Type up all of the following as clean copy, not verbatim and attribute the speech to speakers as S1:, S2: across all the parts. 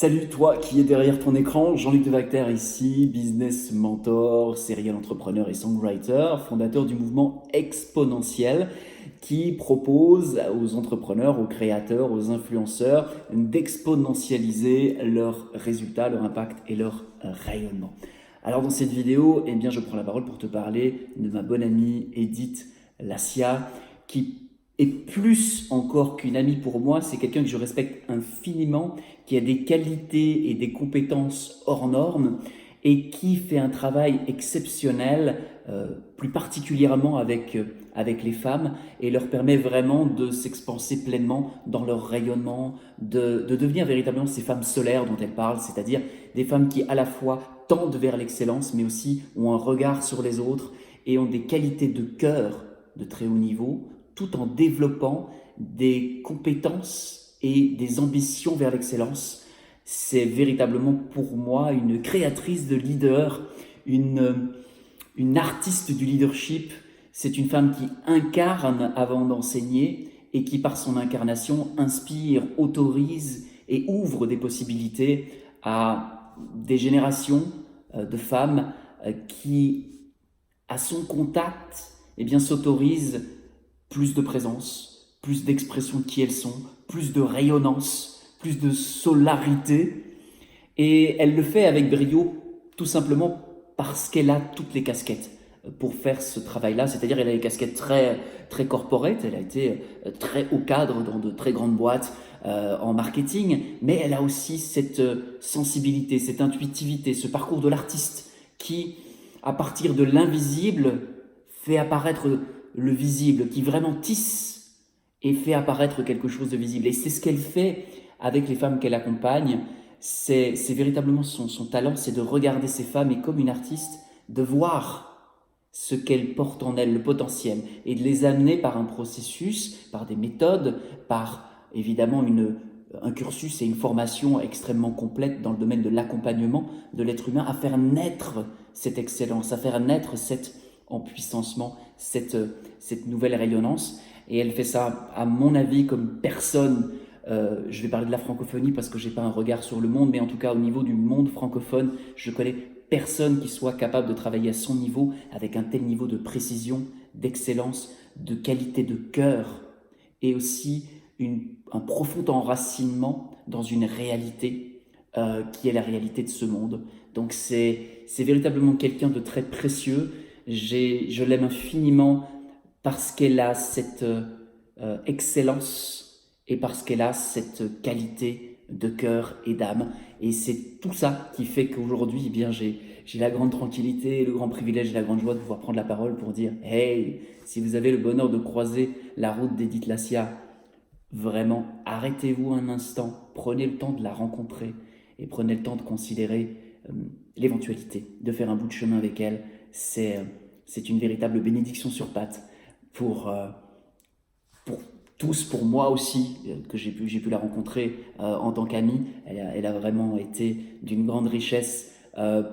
S1: Salut toi qui est derrière ton écran, Jean-Luc Devacter ici, business mentor, serial entrepreneur et songwriter, fondateur du mouvement exponentiel qui propose aux entrepreneurs, aux créateurs, aux influenceurs d'exponentialiser leurs résultats, leur impact et leur rayonnement. Alors dans cette vidéo, je prends la parole pour te parler de ma bonne amie Edith Lassia qui et plus encore qu'une amie pour moi, c'est quelqu'un que je respecte infiniment, qui a des qualités et des compétences hors normes et qui fait un travail exceptionnel, plus particulièrement avec les femmes, et leur permet vraiment de s'expanser pleinement dans leur rayonnement, de devenir véritablement ces femmes solaires dont elle parle, c'est-à-dire des femmes qui à la fois tendent vers l'excellence, mais aussi ont un regard sur les autres et ont des qualités de cœur de très haut niveau, tout en développant des compétences et des ambitions vers l'excellence. C'est véritablement pour moi une créatrice de leader, une artiste du leadership. C'est une femme qui incarne avant d'enseigner et qui par son incarnation inspire, autorise et ouvre des possibilités à des générations de femmes qui, à son contact, s'autorisent plus de présence, plus d'expression de qui elles sont, plus de rayonnance, plus de solarité. Et elle le fait avec brio, tout simplement parce qu'elle a toutes les casquettes pour faire ce travail-là. C'est-à-dire qu'elle a des casquettes très, très corporate, elle a été très haut cadre dans de très grandes boîtes en marketing, mais elle a aussi cette sensibilité, cette intuitivité, ce parcours de l'artiste qui, à partir de l'invisible, fait apparaître le visible, qui vraiment tisse et fait apparaître quelque chose de visible. Et c'est ce qu'elle fait avec les femmes qu'elle accompagne. C'est véritablement son talent, c'est de regarder ces femmes et comme une artiste, de voir ce qu'elles portent en elles, le potentiel, et de les amener par un processus, par des méthodes, par évidemment un cursus et une formation extrêmement complète dans le domaine de l'accompagnement de l'être humain, à faire naître cette excellence, à faire naître cet empuissancement, cette nouvelle rayonnance. Et elle fait ça, à mon avis, comme personne. Je vais parler de la francophonie parce que je n'ai pas un regard sur le monde, mais en tout cas au niveau du monde francophone, je connais personne qui soit capable de travailler à son niveau avec un tel niveau de précision, d'excellence, de qualité de cœur et aussi un profond enracinement dans une réalité qui est la réalité de ce monde. Donc c'est véritablement quelqu'un de très précieux. Je l'aime infiniment parce qu'elle a cette excellence et parce qu'elle a cette qualité de cœur et d'âme. Et c'est tout ça qui fait qu'aujourd'hui, j'ai la grande tranquillité, le grand privilège et la grande joie de pouvoir prendre la parole pour dire « Hey, si vous avez le bonheur de croiser la route d'Edith Lassia, vraiment, arrêtez-vous un instant, prenez le temps de la rencontrer et prenez le temps de considérer l'éventualité de faire un bout de chemin avec elle. C'est une véritable bénédiction sur pattes pour tous, pour moi aussi, que j'ai pu la rencontrer en tant qu'amie. Elle a vraiment été d'une grande richesse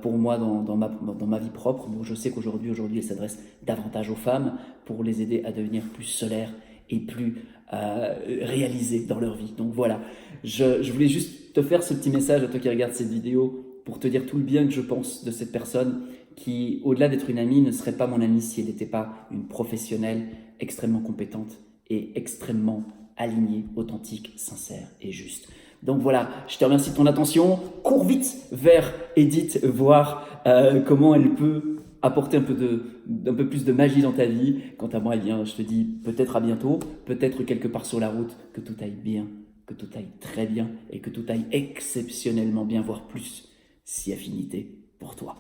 S1: pour moi dans ma vie propre. Bon, je sais qu'aujourd'hui, elle s'adresse davantage aux femmes pour les aider à devenir plus solaires et plus réalisées dans leur vie. Donc voilà, je voulais juste te faire ce petit message à toi qui regardes cette vidéo pour te dire tout le bien que je pense de cette personne qui, au-delà d'être une amie, ne serait pas mon amie si elle n'était pas une professionnelle extrêmement compétente et extrêmement alignée, authentique, sincère et juste. Donc voilà, je te remercie de ton attention. Cours vite vers Edith, voir comment elle peut apporter un peu plus de magie dans ta vie. Quant à moi, je te dis peut-être à bientôt, peut-être quelque part sur la route, que tout aille bien, que tout aille très bien et que tout aille exceptionnellement bien, voire plus, si affinité pour toi.